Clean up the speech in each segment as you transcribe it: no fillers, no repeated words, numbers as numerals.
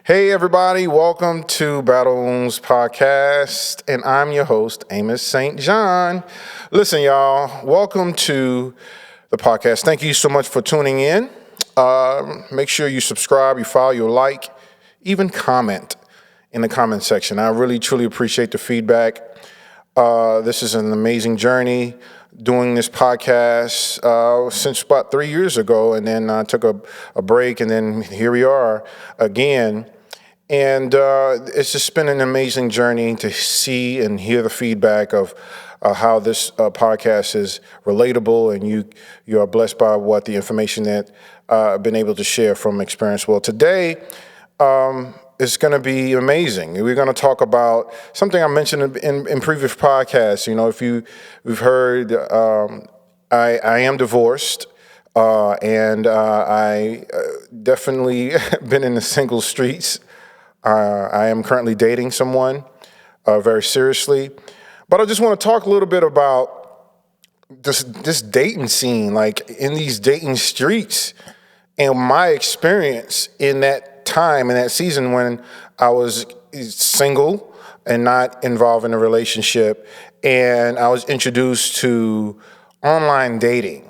Hey, everybody, welcome to Battle Wounds Podcast, and I'm your host, Amos St. John. Listen, y'all, welcome to the podcast. Thank you so much for tuning in. Make sure you subscribe, you follow, you like, even comment in the comment section. I really, truly appreciate the feedback. This is an amazing journey doing this podcast since about 3 years ago, and then I took a break, and then here we are again. And it's just been an amazing journey to see and hear the feedback of how this podcast is relatable, and you are blessed by what the information that I've been able to share from experience. Well, today is going to be amazing. We're going to talk about something I mentioned in previous podcasts. You know, if we've heard, I am divorced. And I definitely been in the single streets. I am currently dating someone very seriously. But I just want to talk a little bit about this dating scene, like in these dating streets, and my experience in that time, in that season when I was single and not involved in a relationship, and I was introduced to online dating.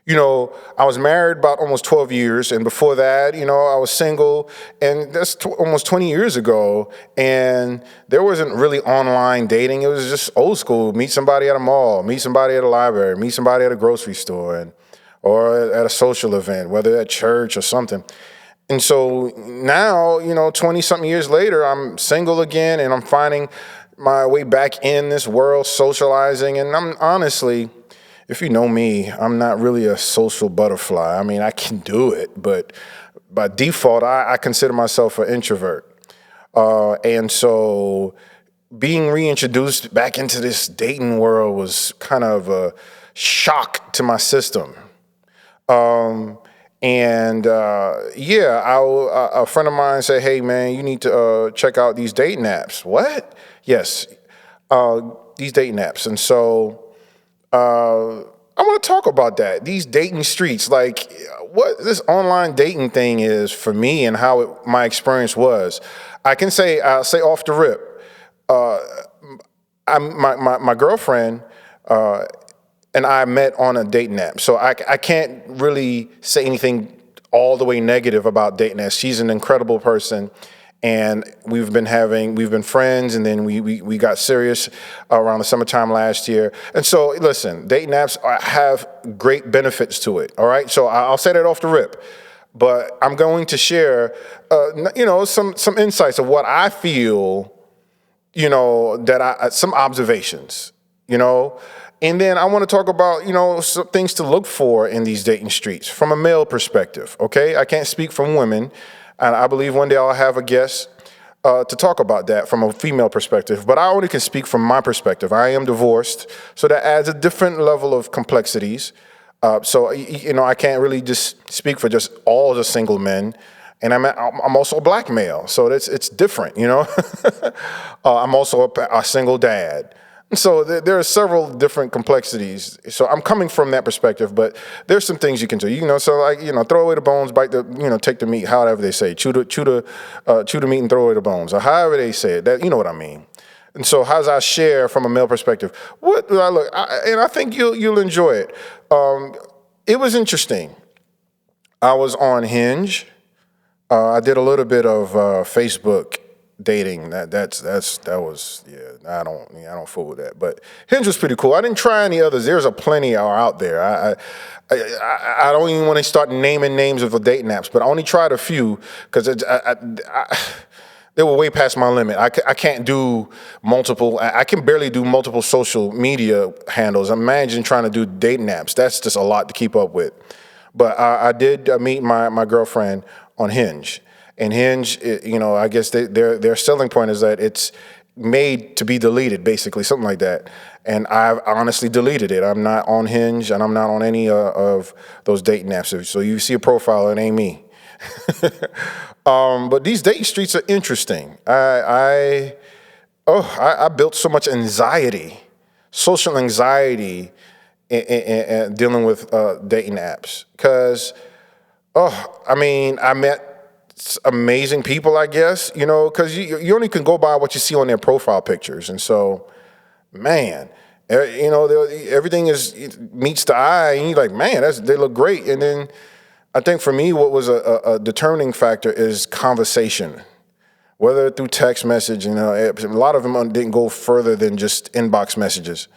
You know, I was married about almost 12 years, and before that, you know, I was single, and that's almost 20 years ago, and there wasn't really online dating. It was just old school. Meet somebody at a mall, meet somebody at a library, meet somebody at a grocery store, or at a social event, whether at church or something. And so now, you know, 20-something years later, I'm single again, and I'm finding my way back in this world, socializing, and I'm honestly... If you know me, I'm not really a social butterfly. I mean, I can do it, but by default, I consider myself an introvert. And so being reintroduced back into this dating world was kind of a shock to my system. A friend of mine said, hey, man, you need to check out these dating apps. What? Yes, these dating apps. And so... I want to talk about that. These dating streets, like what this online dating thing is for me and how my experience was. I'll say off the rip, my girlfriend and I met on a dating app. So I can't really say anything all the way negative about dating apps. She's an incredible person. And we've been friends, and then we got serious around the summertime last year. And so, listen, dating apps have great benefits to it, all right? So I'll say that off the rip. But I'm going to share, some insights of what I feel, some observations, And then I want to talk about, some things to look for in these dating streets from a male perspective, okay? I can't speak from women. And I believe one day I'll have a guest to talk about that from a female perspective. But I only can speak from my perspective. I am divorced, so that adds a different level of complexities. I can't really just speak for just all the single men. And I'm also a black male, so it's different, I'm also a single dad. So there are several different complexities. So I'm coming from that perspective, but there's some things you can do. Throw away the bones, take the meat, however they say, chew the meat and throw away the bones, or however they say it. That, you know what I mean. And so, as I share from a male perspective, what do I look? I think you'll enjoy it. It was interesting. I was on Hinge. I did a little bit of Facebook dating. I don't fool with that. But Hinge was pretty cool. I didn't try any others. There's a plenty are out there. I don't even want to start naming names of the dating apps, but I only tried a few because they were way past my limit. I can't do multiple. I can barely do multiple social media handles. Imagine trying to do dating apps. That's just a lot to keep up with. But I did meet my girlfriend on Hinge. And Hinge, I guess their selling point is that it's made to be deleted, basically, something like that. And I've honestly deleted it. I'm not on Hinge, and I'm not on any of those dating apps. So you see a profile, it ain't me. But these dating streets are interesting. I built so much anxiety, social anxiety, in dealing with dating apps. Because, I met amazing people, I guess, because you only can go by what you see on their profile pictures. And so, man, everything meets the eye, and you're like, man, they look great. And then I think for me, what was a determining factor is conversation, whether through text message. A lot of them didn't go further than just inbox messages,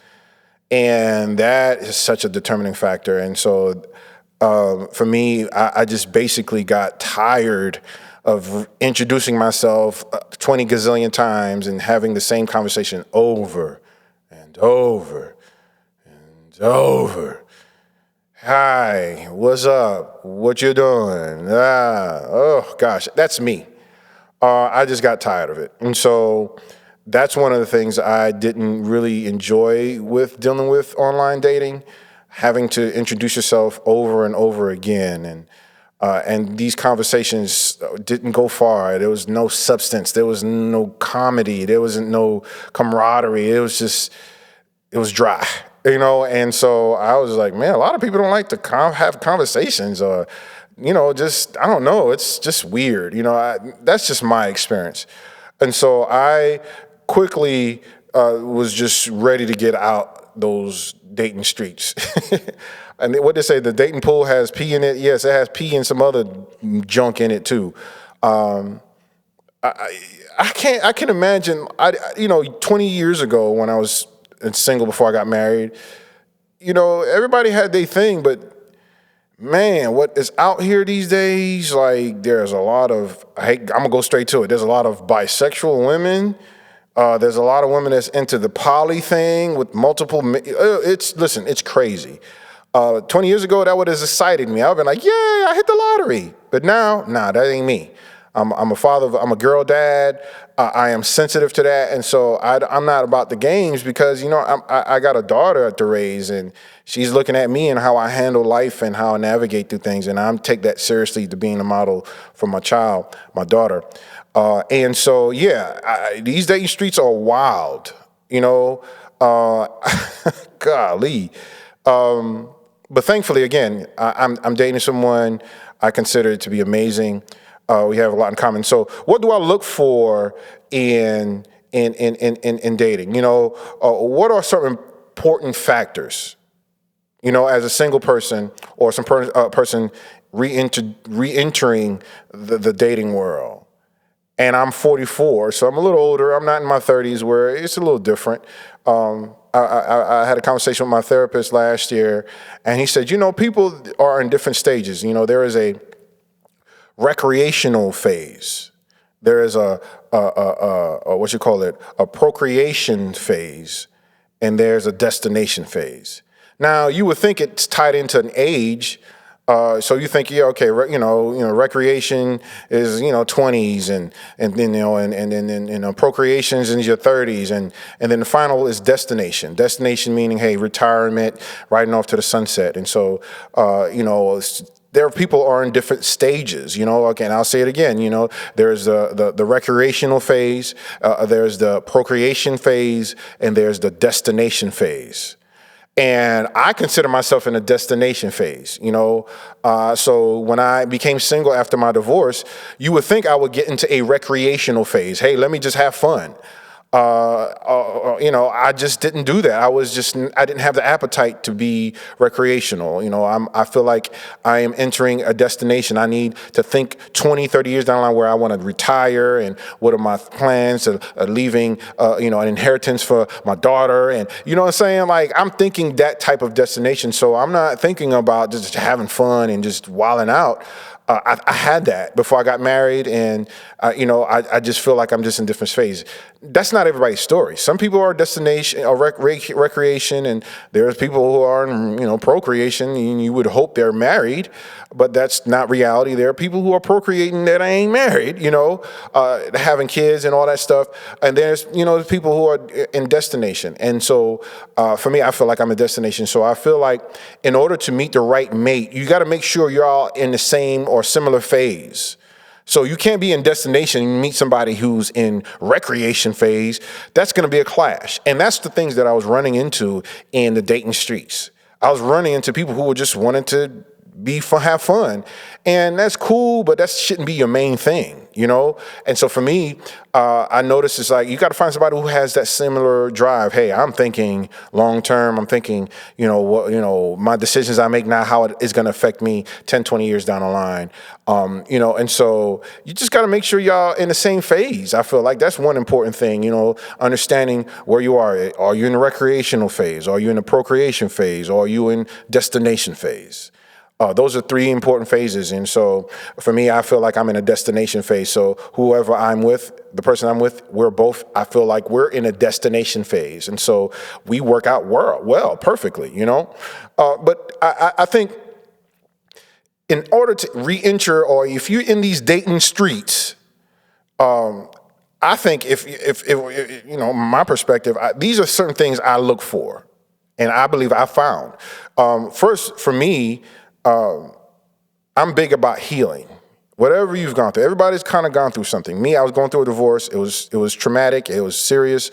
and that is such a determining factor. And so, for me, I just basically got tired of introducing myself 20 gazillion times and having the same conversation over and over and over. Hi, what's up? What you doing? Oh gosh, that's me. I just got tired of it. And so that's one of the things I didn't really enjoy with dealing with online dating, having to introduce yourself over and over again. And these conversations didn't go far. There was no substance. There was no comedy. There wasn't no camaraderie. It was dry. And so I was like, man, a lot of people don't like to have conversations or, just, I don't know, it's just weird. That's just my experience. And so I quickly was just ready to get out those dating streets. And what they say, the dating pool has pee in it. Yes, it has pee and some other junk in it too. I can imagine, 20 years ago when I was single before I got married, everybody had their thing, but man, what is out here these days, like there's a lot of, I'm gonna go straight to it. There's a lot of bisexual women. There's a lot of women that's into the poly thing with multiple, it's crazy. 20 years ago, that would have excited me. I would have been like, yeah, I hit the lottery. But now, that ain't me. I'm a father, I'm a girl dad. I am sensitive to that. And so I'm not about the games because, I got a daughter to raise and she's looking at me and how I handle life and how I navigate through things. And I'm take that seriously to being a model for my child, my daughter. And so, these dating streets are wild, golly. But thankfully, again, I'm dating someone I consider to be amazing. We have a lot in common. So what do I look for in dating? What are some important factors, as a single person or some person re-entering the dating world? And I'm 44, so I'm a little older. I'm not in my 30s where it's a little different. I had a conversation with my therapist last year, and he said, people are in different stages. There is a recreational phase. There is a procreation phase, and there's a destination phase. Now, you would think it's tied into an age. So you think, recreation is, 20s and then, procreations in your 30s. And then the final is destination. Destination meaning, hey, retirement, riding off to the sunset. And so, there are people are in different stages, again, I'll say it again, there's the recreational phase, there's the procreation phase, and there's the destination phase. And I consider myself in a destination phase, so when I became single after my divorce, you would think I would get into a recreational phase. Hey, let me just have fun. I just didn't do that. I didn't have the appetite to be recreational. I feel like I am entering a destination. I need to think 20, 30 years down the line where I want to retire and what are my plans of leaving, an inheritance for my daughter. And you know what I'm saying? Like I'm thinking that type of destination. So I'm not thinking about just having fun and just wilding out. I had that before I got married, and I just feel like I'm just in different phase. That's not everybody's story. Some people are destination or recreation, and there's people who are in procreation. And you would hope they're married, but that's not reality. There are people who are procreating that ain't married, having kids and all that stuff. And there's people who are in destination. And so for me, I feel like I'm a destination. So I feel like in order to meet the right mate, you got to make sure you're all in the same or similar phase. So you can't be in destination and meet somebody who's in recreation phase. That's going to be a clash. And that's the things that I was running into in the dating streets. I was running into people who were just wanting to be fun, have fun. And that's cool, but that shouldn't be your main thing, you know? And so for me, I notice it's like, you got to find somebody who has that similar drive. Hey, I'm thinking long term. I'm thinking, my decisions I make now, how it is going to affect me 10, 20 years down the line. And so you just got to make sure y'all in the same phase. I feel like that's one important thing, understanding where you are. Are you in the recreational phase? Are you in the procreation phase? Or are you in destination phase? Those are three important phases. And so for me, I feel like I'm in a destination phase. So whoever I'm with, the person I'm with, I feel like we're in a destination phase. And so we work out well, perfectly, But I think in order to re-enter, or if you're in these dating streets, I think if my perspective, these are certain things I look for, and I believe I found. First, for me, I'm big about healing. Whatever you've gone through, everybody's kind of gone through something. Me, I was going through a divorce. It was traumatic. It was serious.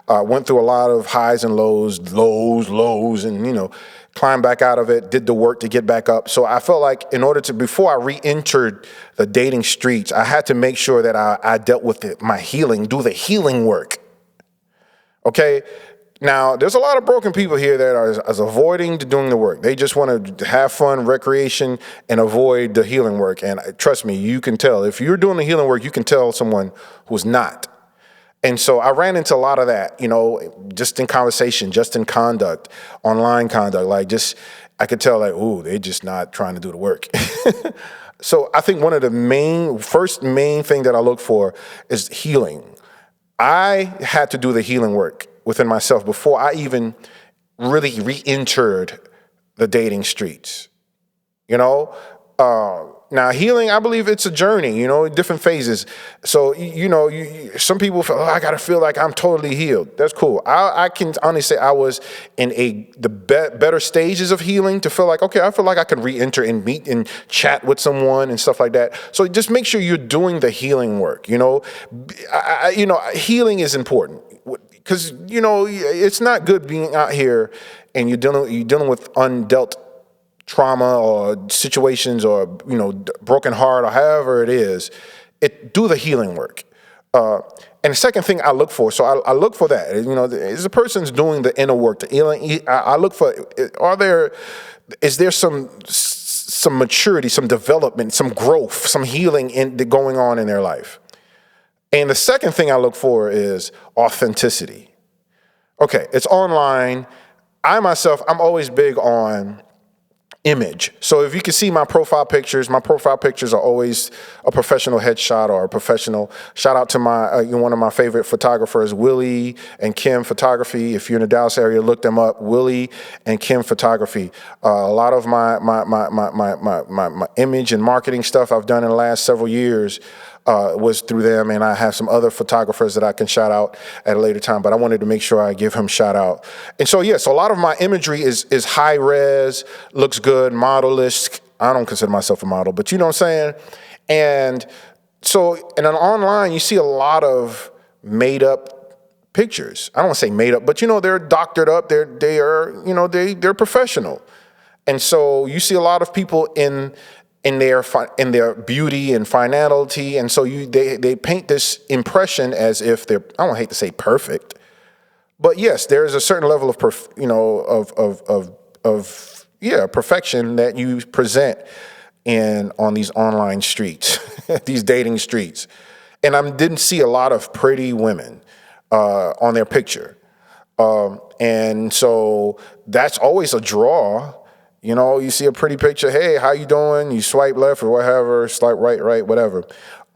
Went through a lot of highs and lows, and climbed back out of it. Did the work to get back up. So I felt like before I re-entered the dating streets, I had to make sure that I dealt with my healing, do the healing work. Okay. Now, there's a lot of broken people here that are avoiding doing the work. They just want to have fun, recreation, and avoid the healing work. And trust me, you can tell. If you're doing the healing work, you can tell someone who's not. And so I ran into a lot of that, just in conversation, just in conduct, online conduct. I could tell, ooh, they're just not trying to do the work. So I think one of the first main thing that I look for is healing. I had to do the healing work within myself before I even really re-entered the dating streets. Now healing, I believe it's a journey, different phases. So, some people feel, I got to feel like I'm totally healed. That's cool. I can honestly say I was in the better stages of healing to feel like, okay, I feel like I can re-enter and meet and chat with someone and stuff like that. So just make sure you're doing the healing work, healing is important. Because, it's not good being out here and you're dealing with undealt trauma or situations or, broken heart or however it is. Do the healing work. And the second thing I look for, so I look for that, is the person's doing the inner work, the healing. I look for, is there some maturity, some development, some growth, some healing going on in their life? And the second thing I look for is authenticity. Okay, it's online. I'm always big on image. So if you can see my profile pictures are always a professional headshot or a professional. Shout out to one of my favorite photographers, Willie and Kim Photography. If you're in the Dallas area, look them up, Willie and Kim Photography. A lot of my image and marketing stuff I've done in the last several years was through them, and I have some other photographers that I can shout out at a later time, but I wanted to make sure I give him shout out. And so, so a lot of my imagery is high res, looks good, modelish. I don't consider myself a model, but you know what I'm saying? And so, and then online, you see a lot of made up pictures. I don't want to say made up, but they're doctored up. They're professional. And so you see a lot of people in their beauty and finality, and so they paint this impression as if they're, I don't hate to say perfect, but yes, there is a certain level of perfection that you present on these online streets, these dating streets, and I didn't see a lot of pretty women on their picture, and so that's always a draw. You see a pretty picture, hey, how you doing? You swipe left or whatever, swipe right, whatever.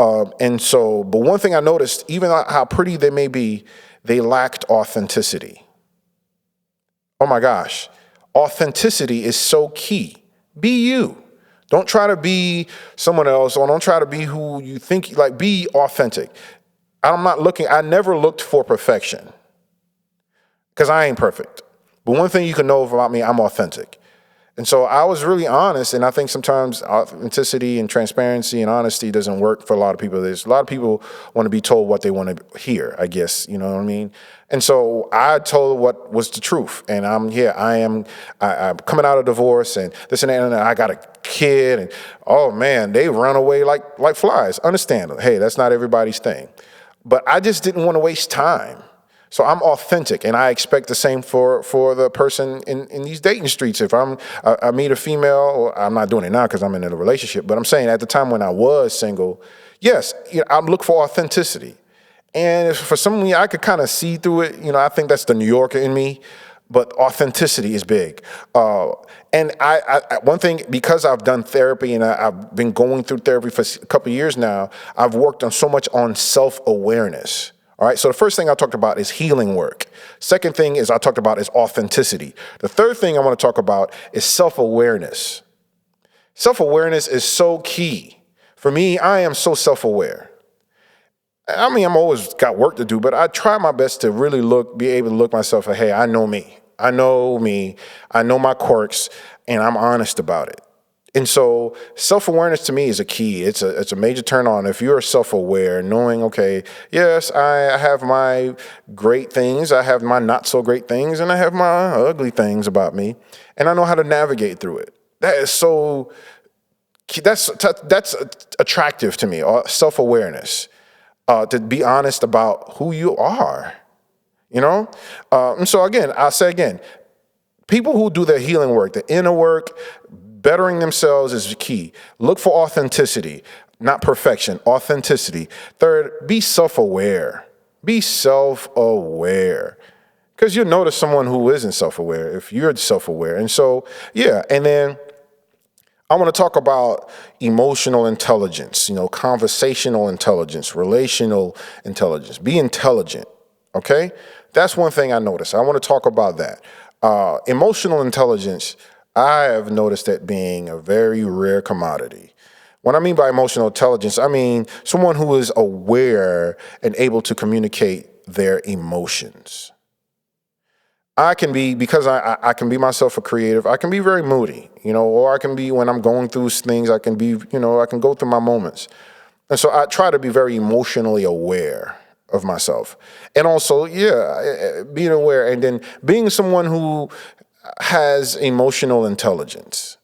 And so, but one thing I noticed, even how pretty they may be, they lacked authenticity. Oh my gosh, authenticity is so key. Be you. Don't try to be someone else, or don't try to be who you think, be authentic. I never looked for perfection, because I ain't perfect. But one thing you can know about me, I'm authentic. And so I was really honest, and I think sometimes authenticity and transparency and honesty doesn't work for a lot of people. There's a lot of people want to be told what they want to hear, I guess, you know what I mean? And so I told what was the truth. And I'm coming out of divorce and this and that, and I got a kid, and oh man, they run away like flies. Understandable. Hey, that's not everybody's thing. But I just didn't want to waste time. So I'm authentic, and I expect the same for the person in these dating streets. If I meet a female, or I'm not doing it now because I'm in a relationship, but I'm saying at the time when I was single, yes, I look for authenticity. And if for some of me, I could kind of see through it. I think that's the New Yorker in me, but authenticity is big. And I one thing, because I've done therapy and I've been going through therapy for a couple of years now, I've worked on so much on self-awareness. All right, so the first thing I talked about is healing work. Second thing I talked about is authenticity. The third thing I want to talk about is self-awareness. Self-awareness is so key. For me, I am so self-aware. I mean, I'm always got work to do, but I try my best to really be able to look myself and, hey, I know me. I know me. I know my quirks, and I'm honest about it. And so self-awareness to me is a key. It's a major turn on. If you're self-aware, knowing, okay, yes, I have my great things, I have my not so great things, and I have my ugly things about me, and I know how to navigate through it. That's attractive to me, self-awareness, to be honest about who you are, And so again, I'll say again, people who do their healing work, the inner work, bettering themselves is key. Look for authenticity, not perfection, authenticity. Third, be self-aware. Be self-aware. Because you'll notice someone who isn't self-aware if you're self-aware. And so, yeah, and then I want to talk about emotional intelligence, conversational intelligence, relational intelligence. Be intelligent, okay? That's one thing I noticed. I want to talk about that. Emotional intelligence, I have noticed that being a very rare commodity. What I mean by emotional intelligence, I mean someone who is aware and able to communicate their emotions. I can be, because I can be myself a creative, I can be very moody, or I can be, when I'm going through things, I can be, I can go through my moments. And so I try to be very emotionally aware of myself. And also, being aware and then being someone who has emotional intelligence,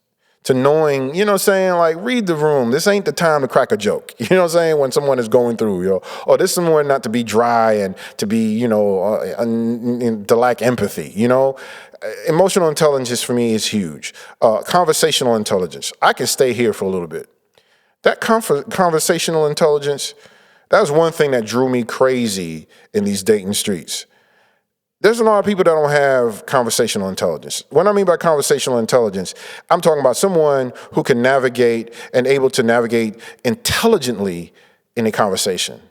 to knowing, like, read the room. This ain't the time to crack a joke. When someone is going through, or this is somewhere not to be dry and to be, to lack empathy, Emotional intelligence for me is huge. Conversational intelligence. I can stay here for a little bit. That conversational intelligence, that was one thing that drew me crazy in these dating streets. There's a lot of people that don't have conversational intelligence. What I mean by conversational intelligence, I'm talking about someone who can navigate and able to navigate intelligently in a conversation.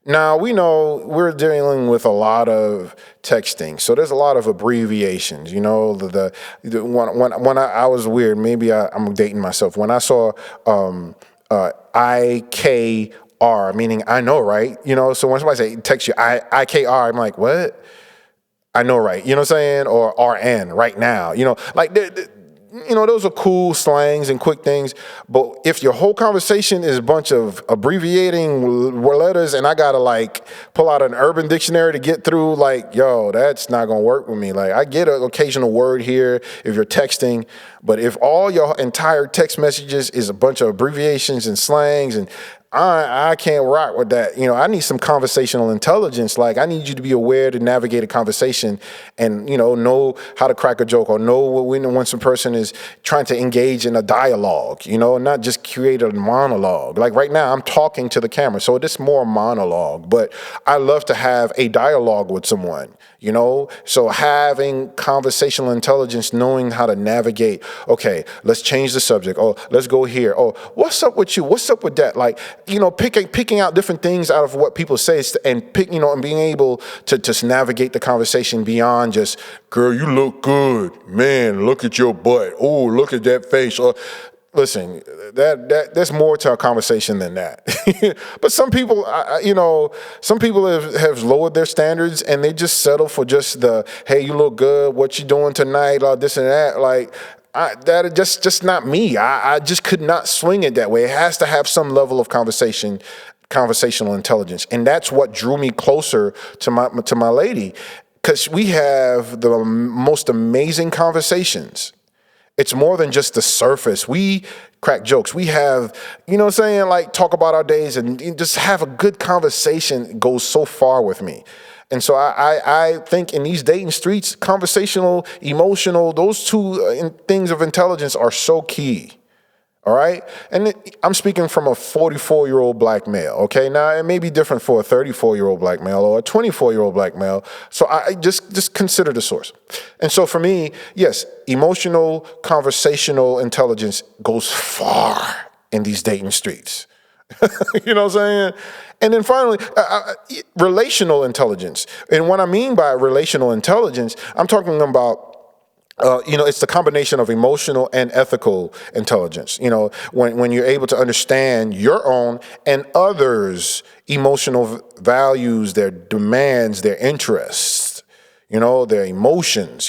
Now, we know we're dealing with a lot of texting, so there's a lot of abbreviations. When I was weird, maybe I'm dating myself. When I saw IKR, meaning I know, right? So when somebody say text you IKR, I'm like, what? I know, right? You know what I'm saying? Or RN, right now. Those are cool slangs and quick things. But if your whole conversation is a bunch of abbreviating letters and I got to pull out an urban dictionary to get through, that's not going to work with me. I get an occasional word here if you're texting, but if all your entire text messages is a bunch of abbreviations and slangs, and I can't rock with that. I need some conversational intelligence. I need you to be aware to navigate a conversation and, know how to crack a joke, or know when some person is trying to engage in a dialogue, not just create a monologue. Right now, I'm talking to the camera, so it's more monologue, but I love to have a dialogue with someone, So having conversational intelligence, knowing how to navigate, okay, let's change the subject. Oh, let's go here. Oh, what's up with you? What's up with that? Picking out different things out of what people say, and and being able to just navigate the conversation beyond just, girl, you look good. Man, look at your butt. Oh, look at that face. Listen, there's more to a conversation than that. But some people, some people have lowered their standards and they just settle for just the, hey, you look good. What you doing tonight? This and that. That is just not me. I just could not swing it that way. It has to have some level of conversational intelligence, and that's what drew me closer to my lady, because we have the most amazing conversations. It's more than just the surface. We crack jokes. We have, you know what I'm saying, like talk about our days and just have a good conversation goes so far with me. And so I think in these dating streets, conversational, emotional, those two things of intelligence are so key. All right. And I'm speaking from a 44-year-old black male. OK, now it may be different for a 34-year-old black male or a 24-year-old black male. So I just consider the source. And so for me, yes, emotional, conversational intelligence goes far in these dating streets. You know what I'm saying? And then finally, relational intelligence. And what I mean by relational intelligence, I'm talking about it's the combination of emotional and ethical intelligence. You know, when you're able to understand your own and others' emotional values, their demands, their interests, their emotions,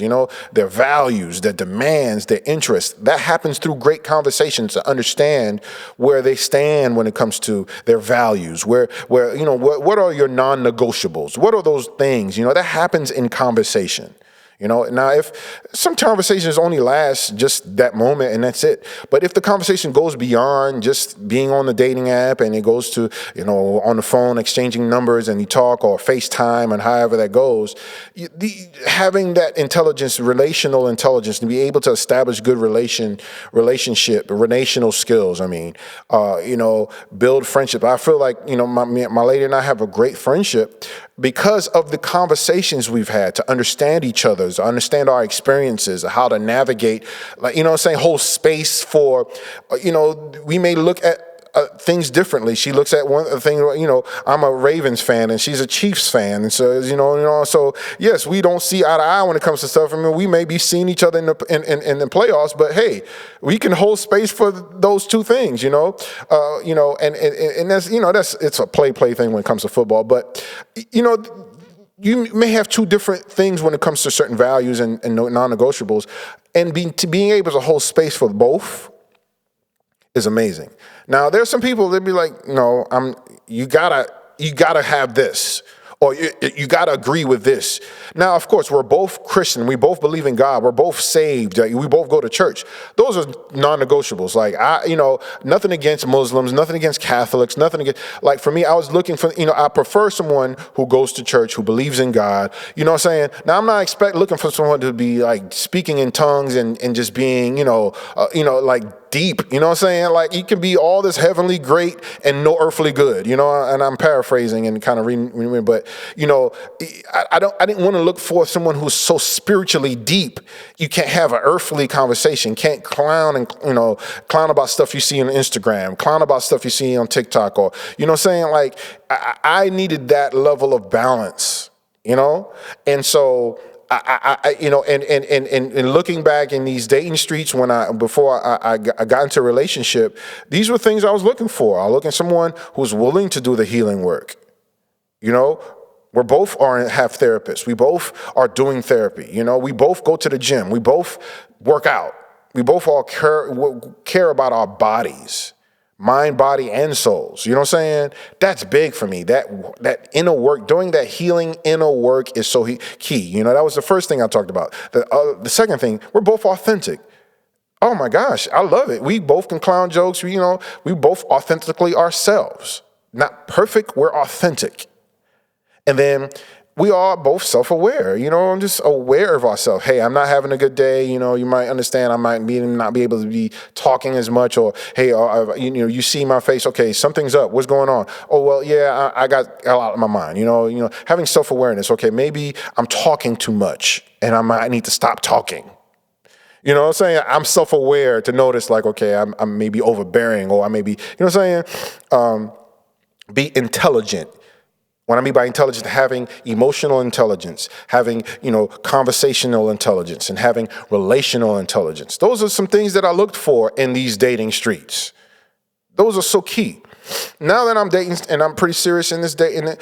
their values, their demands, their interests. That happens through great conversations to understand where they stand when it comes to their values, where what are your non-negotiables? What are those things? That happens in conversation. Now if some conversations only last just that moment and that's it, but if the conversation goes beyond just being on the dating app and it goes to, on the phone exchanging numbers and you talk or FaceTime and however that goes, having that intelligence, relational intelligence, to be able to establish good relationship, relational skills, build friendship. I feel like, my lady and I have a great friendship because of the conversations we've had to understand each other, to understand our experiences, how to navigate, hold space for, we may look at things differently. She looks at one thing, I'm a Ravens fan and she's a Chiefs fan. And so, so yes, we don't see eye to eye when it comes to stuff. We may be seeing each other in the playoffs, but hey, we can hold space for those two things, and that's, it's a play thing when it comes to football, but, you may have two different things when it comes to certain values and non-negotiables, and being able to hold space for both is amazing. Now, there's some people that be like, no, you gotta have this, or you gotta agree with this. Now, of course, we're both Christian. We both believe in God. We're both saved. We both go to church. Those are non-negotiables. Like nothing against Muslims, nothing against Catholics, nothing against. Like for me, I was looking for. I prefer someone who goes to church, who believes in God. You know what I'm saying? Now, I'm not looking for someone to be like speaking in tongues and just being, like deep, you know what I'm saying? Like you can be all this heavenly great and no earthly good, and I'm paraphrasing and kind of reading, but I didn't want to look for someone who's so spiritually deep. You can't have an earthly conversation, can't clown about stuff you see on Instagram, clown about stuff you see on TikTok, or, you know what I'm saying? Like I needed that level of balance, and so and looking back in these dating streets before I got into a relationship, these were things I was looking for. I was looking for someone who's willing to do the healing work. We both have therapists. We both are doing therapy. We both go to the gym. We both work out. We both all care about our bodies. Mind, body, and souls. You know what I'm saying? That's big for me. That inner work, doing that healing inner work is so key. That was the first thing I talked about. The second thing, we're both authentic. Oh my gosh, I love it. We both can clown jokes. We both authentically ourselves. Not perfect, we're authentic. And then we are both self-aware, I'm just aware of ourselves. Hey, I'm not having a good day. You might understand I might not be able to be talking as much, or, hey, you see my face. Okay, something's up. What's going on? Oh, well, yeah, I got a lot on my mind. Having self-awareness. Okay, maybe I'm talking too much and I might need to stop talking. You know what I'm saying? I'm self-aware to notice like, okay, I'm maybe overbearing, or I may be, what I'm saying? Be intelligent. What I mean by intelligence, having emotional intelligence, having, conversational intelligence, and having relational intelligence. Those are some things that I looked for in these dating streets. Those are so key. Now that I'm dating and I'm pretty serious in this dating,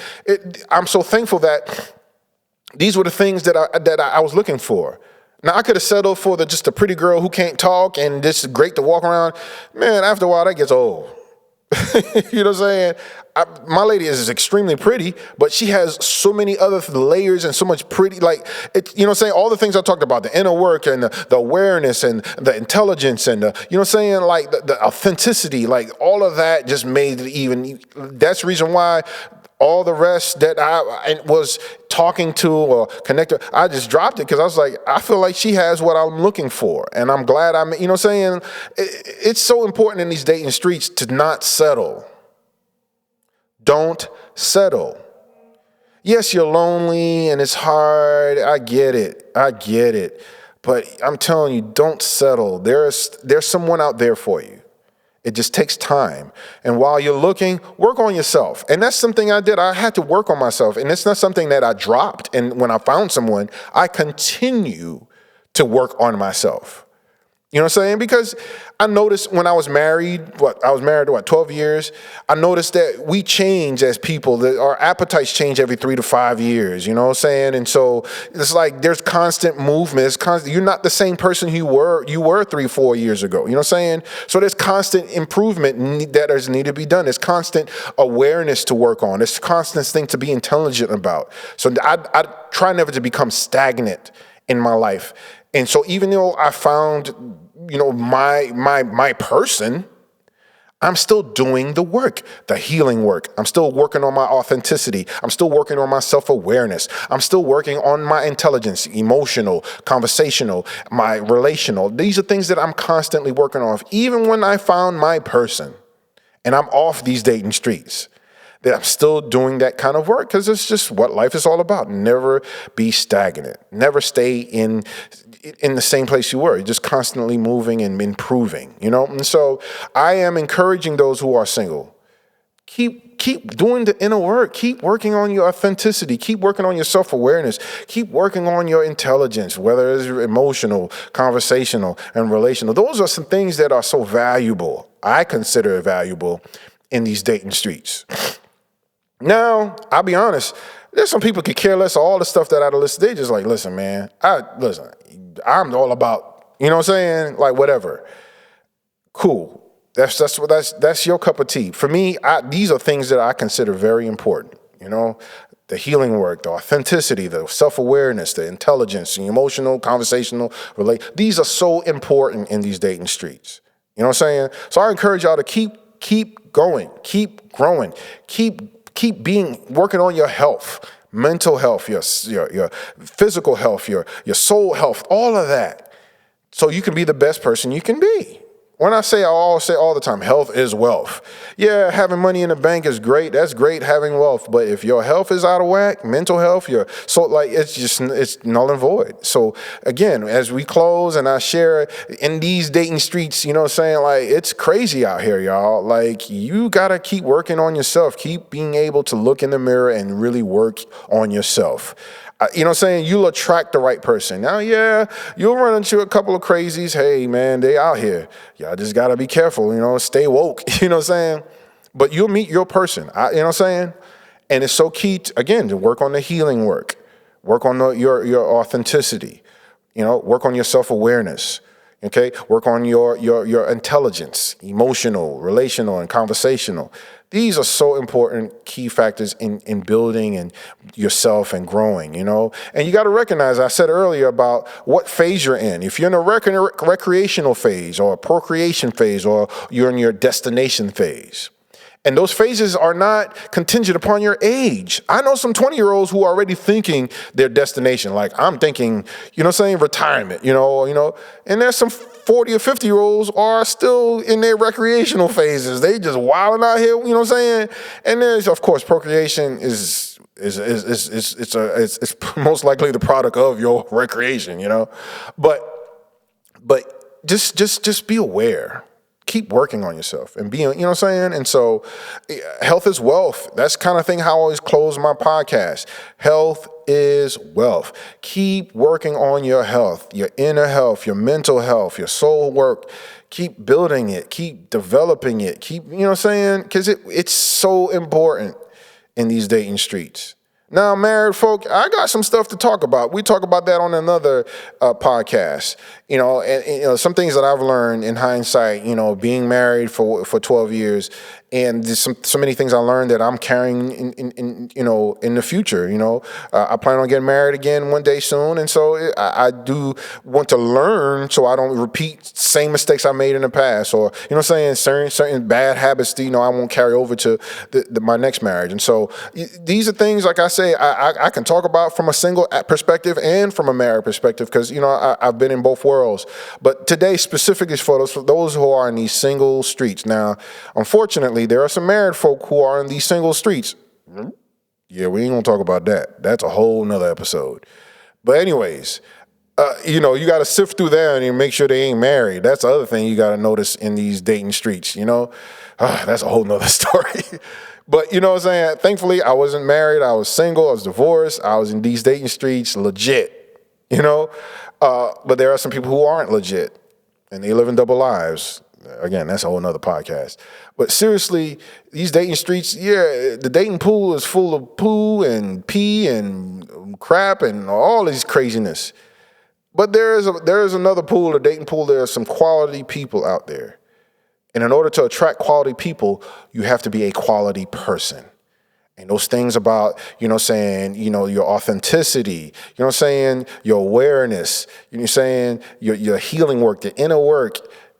I'm so thankful that these were the things that I was looking for. Now, I could have settled for just a pretty girl who can't talk and just great to walk around. Man, after a while, that gets old. You know what I'm saying? My lady is extremely pretty, but she has so many other layers and so much pretty, like, you know what I'm saying? All the things I talked about, the inner work and the awareness and the intelligence and you know what I'm saying? Like the authenticity, like all of that just made it even, that's the reason why all the rest that I was talking to or connected, I just dropped it because I was like, I feel like she has what I'm looking for. And I'm glad you know what I'm saying? It's so important in these dating streets to not settle. Don't settle. Yes, you're lonely and it's hard. I get it. But I'm telling you, don't settle. There's someone out there for you. It just takes time. And while you're looking, work on yourself. And that's something I did. I had to work on myself. And it's not something that I dropped. And when I found someone, I continue to work on myself. You know what I'm saying? Because I noticed when I was married, 12 years, I noticed that we change as people, that our appetites change every 3 to 5 years, you know what I'm saying? And so it's like there's constant movement. You're not the same person you were 3-4 years ago, you know what I'm saying? So there's constant improvement that is needed to be done. There's constant awareness to work on. There's constant thing to be intelligent about. So I try never to become stagnant in my life. And so even though I found, you know, my person, I'm still doing the work, the healing work. I'm still working on my authenticity. I'm still working on my self-awareness. I'm still working on my intelligence, emotional, conversational, my relational. These are things that I'm constantly working on. Even when I found my person and I'm off these dating streets, that I'm still doing that kind of work because it's just what life is all about. Never be stagnant. Never stay in the same place you were. You're just constantly moving and improving, you know? And so I am encouraging those who are single. Keep doing the inner work. Keep working on your authenticity. Keep working on your self-awareness. Keep working on your intelligence, whether it's emotional, conversational, and relational. Those are some things that are so valuable. I consider it valuable in these dating streets. Now, I'll be honest, there's some people could care less of all the stuff that I listed. They just like, listen, man, I'm all about, you know what I'm saying? Like, whatever. Cool. That's your cup of tea. For me, these are things that I consider very important, you know? The healing work, the authenticity, the self-awareness, the intelligence, the emotional, conversational, these are so important in these dating streets. You know what I'm saying? So I encourage y'all to keep going, keep growing, keep working on your health, mental health, your physical health, your soul health, all of that, so you can be the best person you can be. When I always say all the time, health is wealth. Yeah, having money in the bank is great. That's great, having wealth. But if your health is out of whack, mental health, it's null and void. So again, as we close and I share in these dating streets, you know what I'm saying? Like, it's crazy out here, y'all. Like, you got to keep working on yourself. Keep being able to look in the mirror and really work on yourself. You know what I'm saying? You'll attract the right person. Now, yeah, you'll run into a couple of crazies. Hey, man, they out here. Y'all just got to be careful, you know, stay woke. You know what I'm saying? But you'll meet your person. You know what I'm saying? And it's so key, to work on the healing work. Work on your authenticity. You know, work on your self-awareness. Okay? Work on your intelligence, emotional, relational, and conversational. These are so important key factors in building and yourself and growing, you know? And you got to recognize, I said earlier about what phase you're in. If you're in a recreational phase or a procreation phase, or you're in your destination phase. And those phases are not contingent upon your age. I know some 20-year-olds who are already thinking their destination. Like, I'm thinking, you know what I'm saying, retirement, you know. And there's some 40 or 50-year-olds are still in their recreational phases. They just wilding out here, you know what I'm saying? And there's, of course, procreation is most likely the product of your recreation, you know. But just be aware. Keep working on yourself and being, you know what I'm saying? And so health is wealth. That's kind of thing how I always close my podcast. Health is wealth. Keep working on your health, your inner health, your mental health, your soul work. Keep building it. Keep developing it. Keep, you know what I'm saying? Because it's so important in these dating streets. Now, married folk, I got some stuff to talk about. We talk about that on another podcast. And some things that I've learned in hindsight. Being married for 12 years, and there's so many things I learned that I'm carrying in the future. I plan on getting married again one day soon, and so I do want to learn so I don't repeat same mistakes I made in the past, or saying certain bad habits that I won't carry over to my next marriage. And so these are things, like I say, I can talk about from a single perspective and from a married perspective, because I've been in both worlds. But today specifically is for those who are in these single streets. Now, unfortunately, there are some married folk who are in these single streets. Yeah, we ain't gonna talk about that. That's a whole nother episode. But anyways, you got to sift through there and make sure they ain't married. That's the other thing you got to notice in these dating streets. That's a whole nother story. But you know what I'm saying? Thankfully, I wasn't married. I was single. I was divorced. I was in these dating streets legit, But there are some people who aren't legit, and they live in double lives. Again, that's a whole nother podcast. But seriously, these dating streets, the dating pool is full of poo and pee and crap and all this craziness. But there is another pool, a dating pool. There are some quality people out there. And in order to attract quality people, you have to be a quality person. And those things about, your authenticity, your awareness, your healing work, the inner work,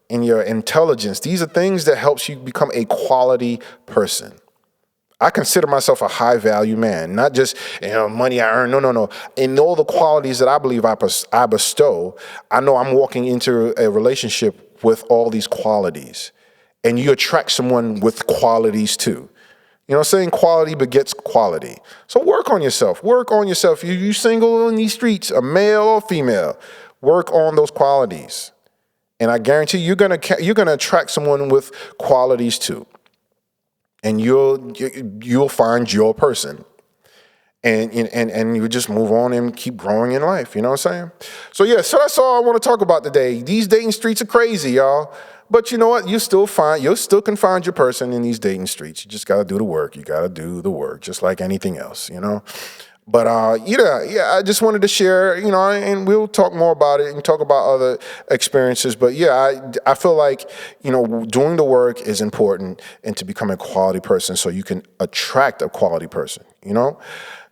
and your intelligence. These are things that helps you become a quality person. I consider myself a high value man, not just money I earn. No. In all the qualities that I believe I bestow, I know I'm walking into a relationship with all these qualities. And you attract someone with qualities too. Quality begets quality. So work on yourself. You single in these streets, a male or female, work on those qualities. And I guarantee you're gonna attract someone with qualities too. And you'll find your person. And you just move on and keep growing in life. You know what I'm saying? So that's all I want to talk about today. These dating streets are crazy, y'all. But you know what? You still can find your person in these dating streets. You just got to do the work. You got to do the work, just like anything else, But I just wanted to share, and we'll talk more about it and talk about other experiences. But I feel like, doing the work is important, and to become a quality person so you can attract a quality person,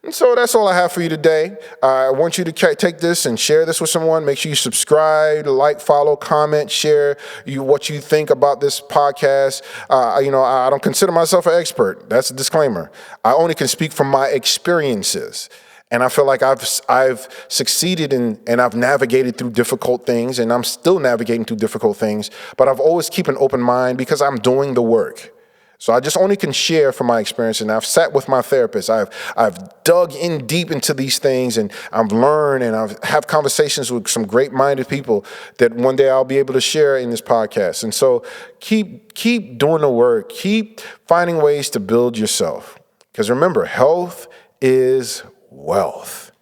And so that's all I have for you today. I want you to take this and share this with someone. Make sure you subscribe, like, follow, comment, share what you think about this podcast. I don't consider myself an expert. That's a disclaimer. I only can speak from my experiences. And I feel like I've succeeded and I've navigated through difficult things, and I'm still navigating through difficult things. But I've always keep an open mind because I'm doing the work. So I just only can share from my experience, and I've sat with my therapist. I've dug in deep into these things, and I've learned, and I've had conversations with some great-minded people that one day I'll be able to share in this podcast. And so keep doing the work. Keep finding ways to build yourself. Because remember, health is wealth.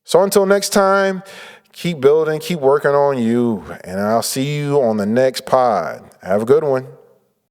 So until next time, keep building, keep working on you, and I'll see you on the next pod. Have a good one.